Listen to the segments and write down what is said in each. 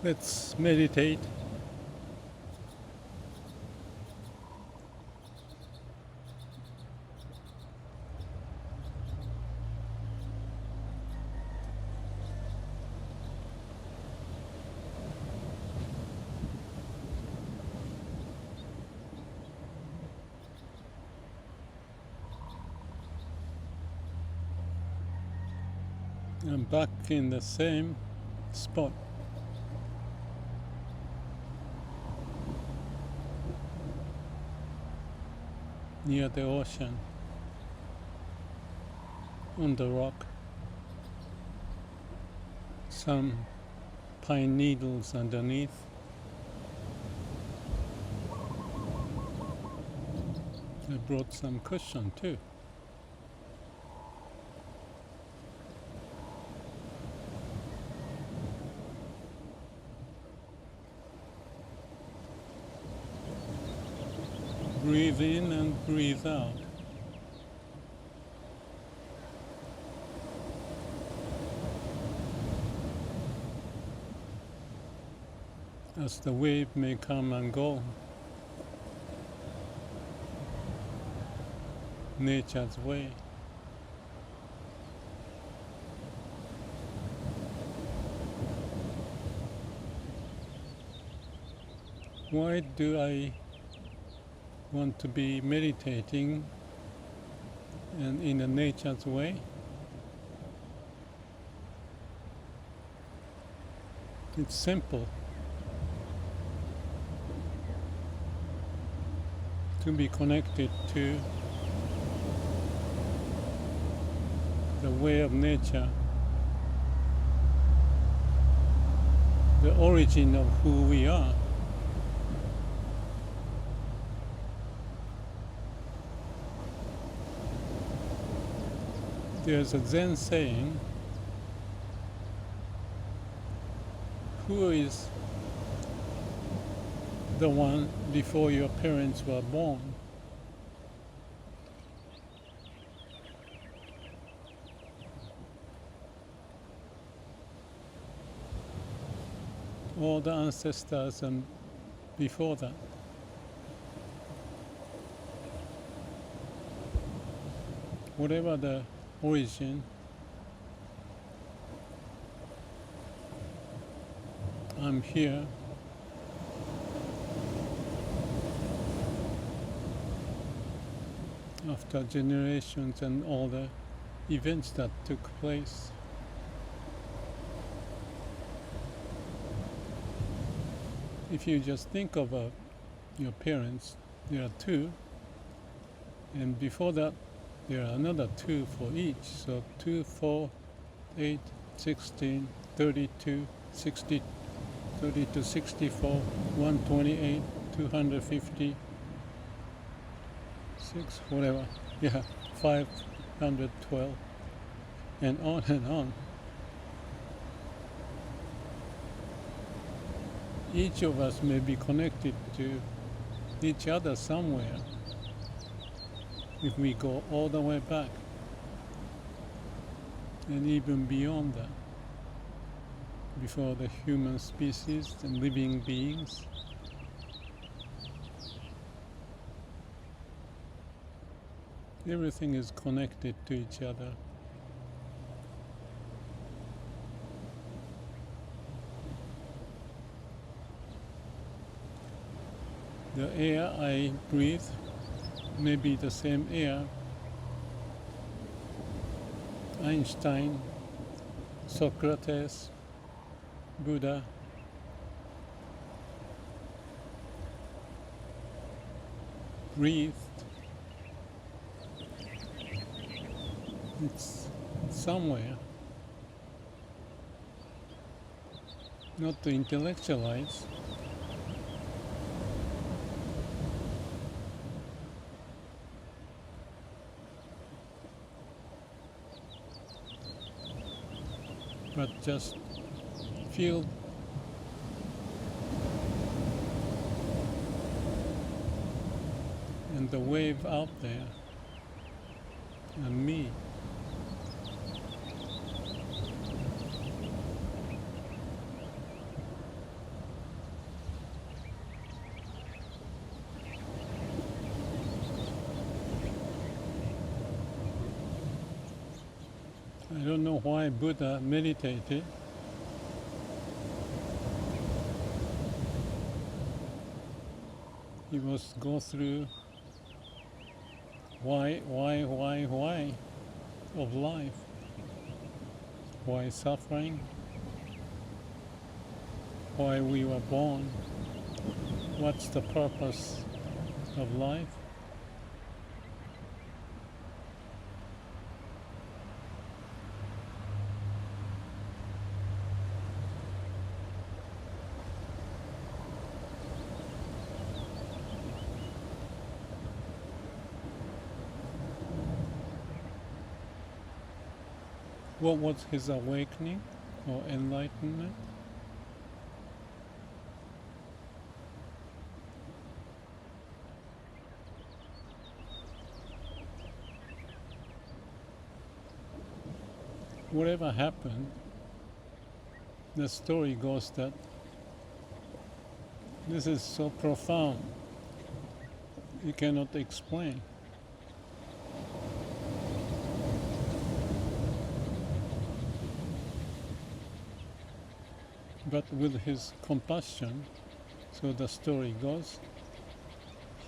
Let's meditate. I'm back in the same spot. Near the ocean, on the rock. Some pine needles underneath. I brought some cushion too. Breathe in and breathe out. As the wave may come and go, nature's way. Why do I want to be meditating and in a nature's way? It's simple. To be connected to the way of nature, the origin of who we are. There's a Zen saying, who is the one before your parents were born? All the ancestors and before that. Whatever the origin, I'm here after generations and all the events that took place. If you just think about your parents, there are two, and before that there are another two for each, so 2, 4, 8, 16, 32, 60, 32, 64, 128, 250, 6, whatever, 512, and on and on. Each of us may be connected to each other somewhere if we go all the way back and even beyond that, before the human species and living beings. Everything is connected to each other. The air I breathe may be the same air Einstein, Socrates, Buddha breathed. It's somewhere, not to intellectualize. But just feel and the wave out there and me. don't know why Buddha meditated. He must go through why of life. Why suffering? Why we were born? What's the purpose of life? What was his awakening or enlightenment? Whatever happened, the story goes that this is so profound, you cannot explain. But with his compassion, so the story goes,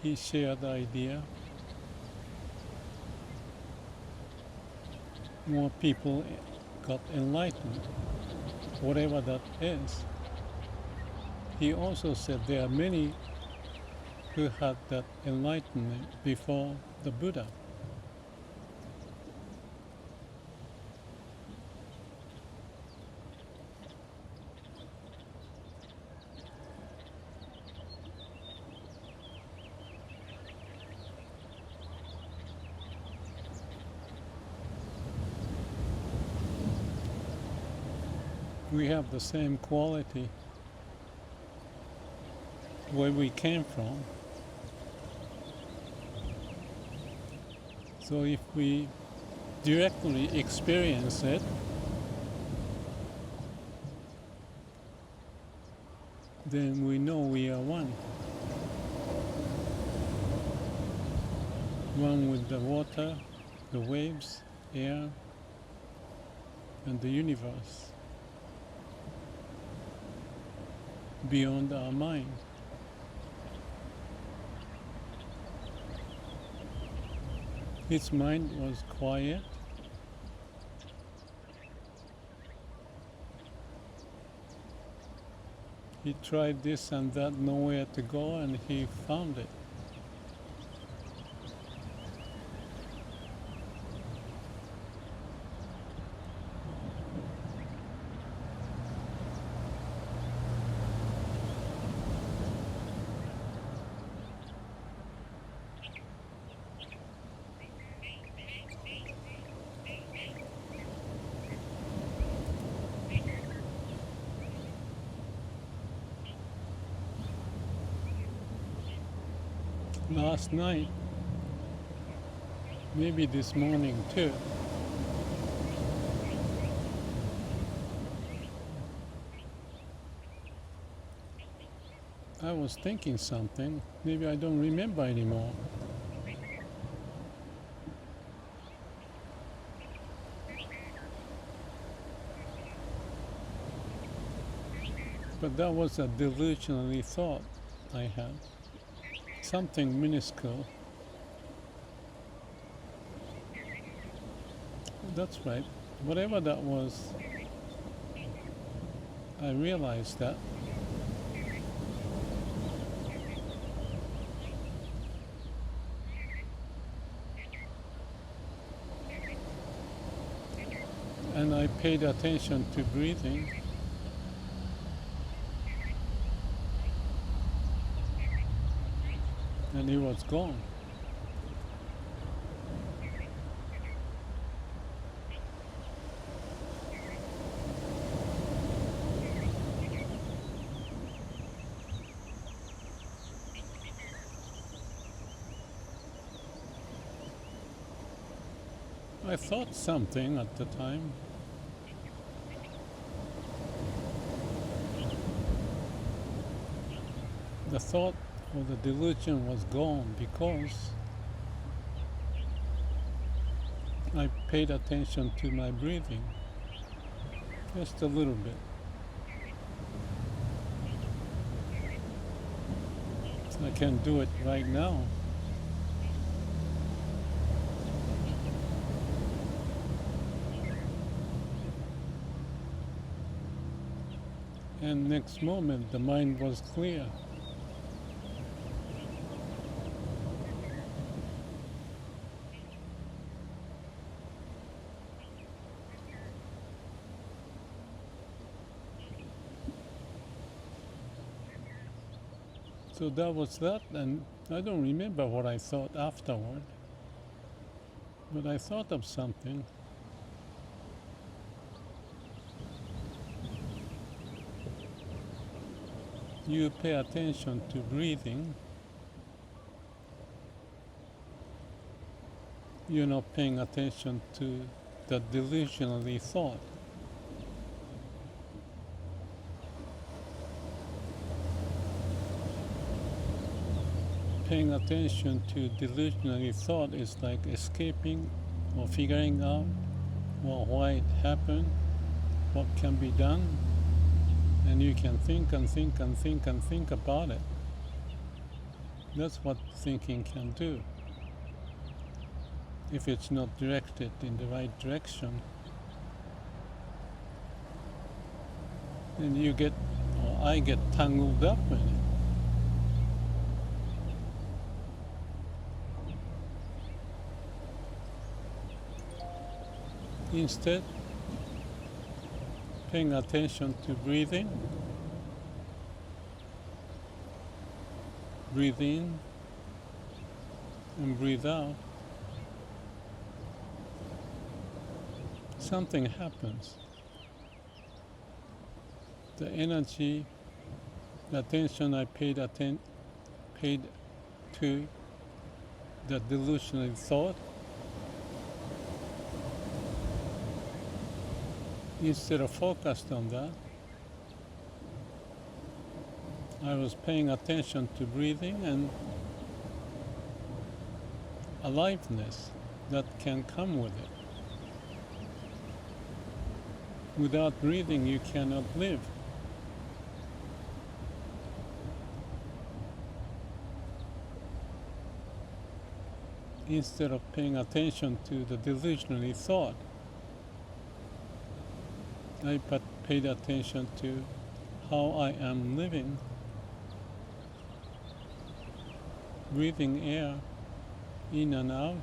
he shared the idea. More people got enlightened, whatever that is. He also said there are many who had that enlightenment before the Buddha. We have the same quality where we came from. So if we directly experience it, then we know we are one. One with the water, the waves, air, and the universe. Beyond our mind. His mind was quiet. He tried this and that, nowhere to go, and he found it. Last night, maybe this morning too, I was thinking something, maybe I don't remember anymore. But that was a delusionally thought I had. Something minuscule. That's right. Whatever that was, I realized that. And I paid attention to breathing. And it was gone. I thought something at the time. The thought or the delusion was gone because I paid attention to my breathing, just a little bit. I can do it right now. And next moment the mind was clear. So that was that, and I don't remember what I thought afterward, but I thought of something. You pay attention to breathing, you're not paying attention to the delusionally thought. Paying attention to delusionally thought is like escaping or figuring out why it happened, what can be done, and you can think and think and think and think about it. That's what thinking can do. If it's not directed in the right direction, then you get, or I get tangled up in it. Instead, paying attention to breathing, breathe in and breathe out, something happens. The energy, the attention I paid to the delusional thought, instead of focused on that, I was paying attention to breathing and aliveness that can come with it. Without breathing, you cannot live. Instead of paying attention to the delusionally thought, I paid attention to how I am living, breathing air in and out,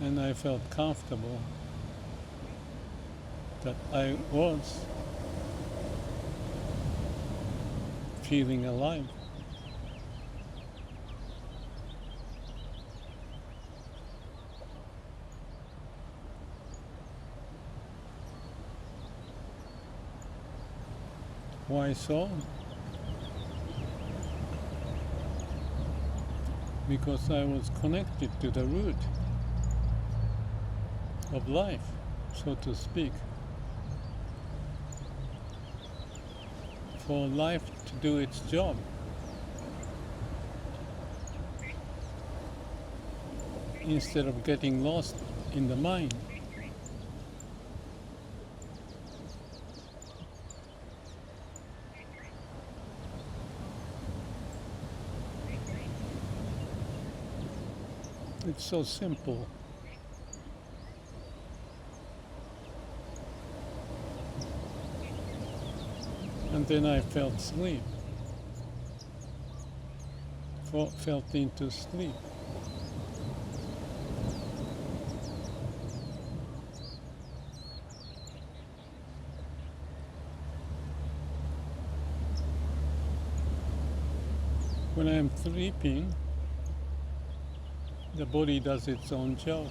and I felt comfortable that I was feeling alive. Why so? Because I was connected to the root of life, so to speak. For life to do its job, instead of getting lost in the mind. It's so simple. And then I felt sleep. Felt into sleep. When I'm sleeping, the body does its own job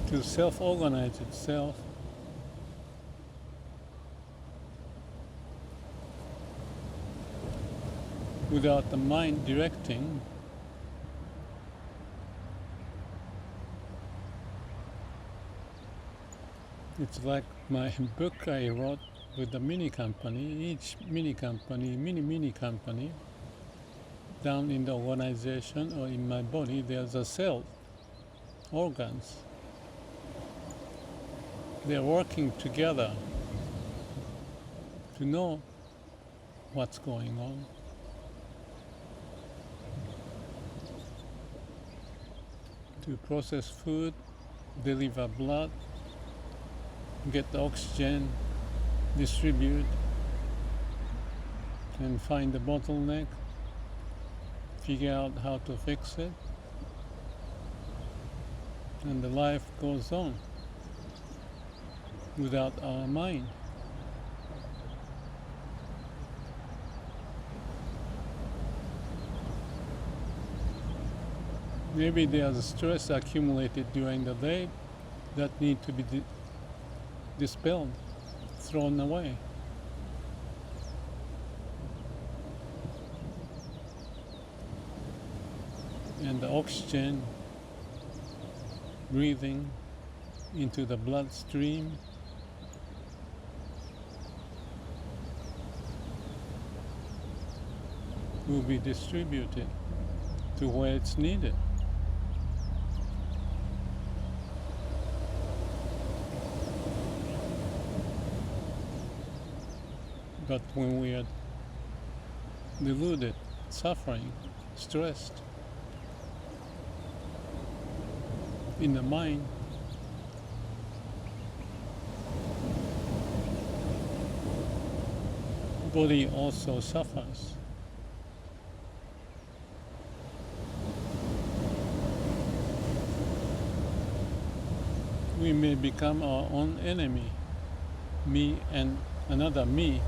to self-organize itself. Without the mind directing. It's like my book I wrote with the mini company, each mini company, mini company down in the organization or in my body, there's a cell, organs. They're working together to know what's going on. To process food, deliver blood, get the oxygen, distribute, and find the bottleneck, figure out how to fix it, and the life goes on without our mind. Maybe there's stress accumulated during the day that need to be dispelled, thrown away. And the oxygen breathing into the bloodstream will be distributed to where it's needed. But when we are deluded, suffering, stressed, in the mind, body also suffers. We may become our own enemy, me and another me.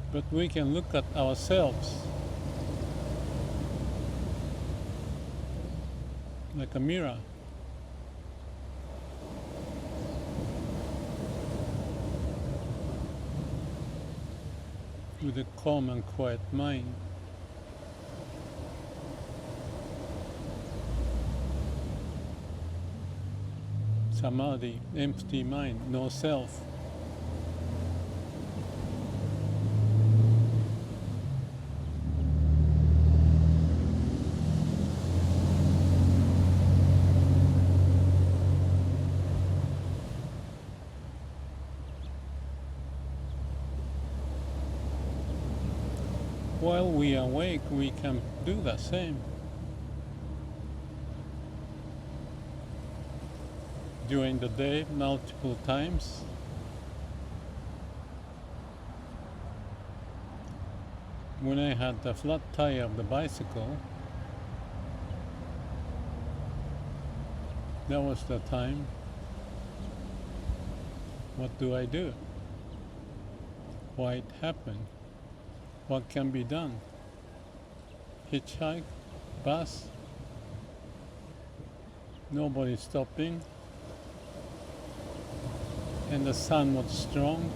But we can look at ourselves like a mirror. With a calm and quiet mind. Samadhi, empty mind, no self. While we are awake, we can do the same. During the day, multiple times. When I had the flat tire of the bicycle, that was the time. What do I do? Why it happened? What can be done? Hitchhike? Bus? Nobody stopping? And the sun was strong?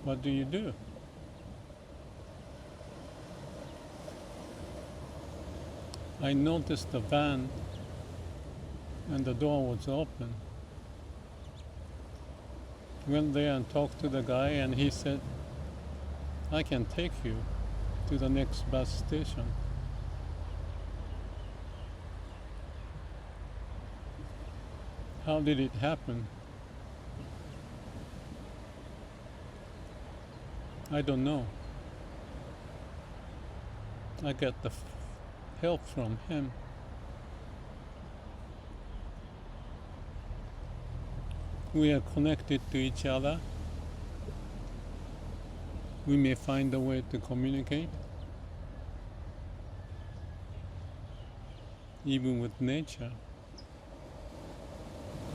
What do you do? I noticed the van and the door was open. Went there and talked to the guy and he said, I can take you to the next bus station. How did it happen? I don't know. I got the help from him. We are connected to each other. We may find a way to communicate, even with nature,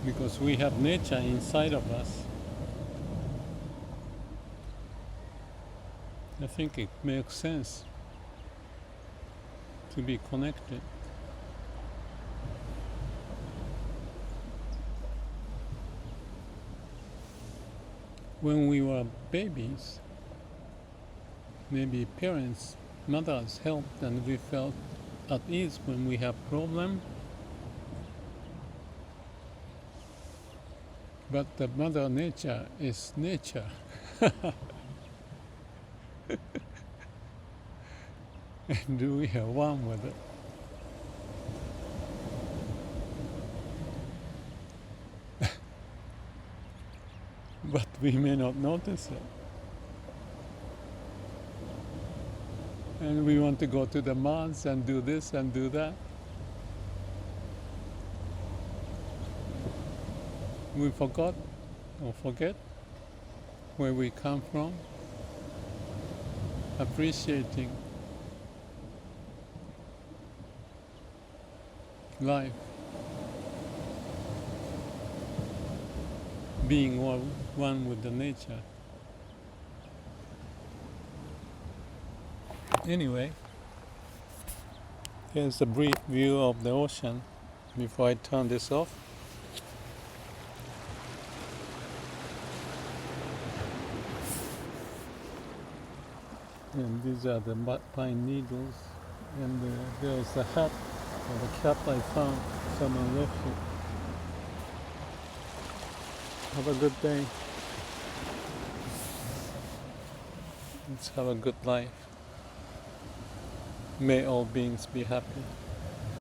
because we have nature inside of us. I think it makes sense to be connected. When we were babies, maybe parents, mothers helped and we felt at ease when we have problem. But the Mother Nature is nature. And we are one with it. But we may not notice it. And we want to go to the Mars and do this and do that. We forget where we come from, appreciating life, being one with the nature. Anyway, here's a brief view of the ocean before I turn this off. And these are the pine needles, and there's a hat or a cap I found. Someone left it. Have a good day. Let's have a good life. May all beings be happy.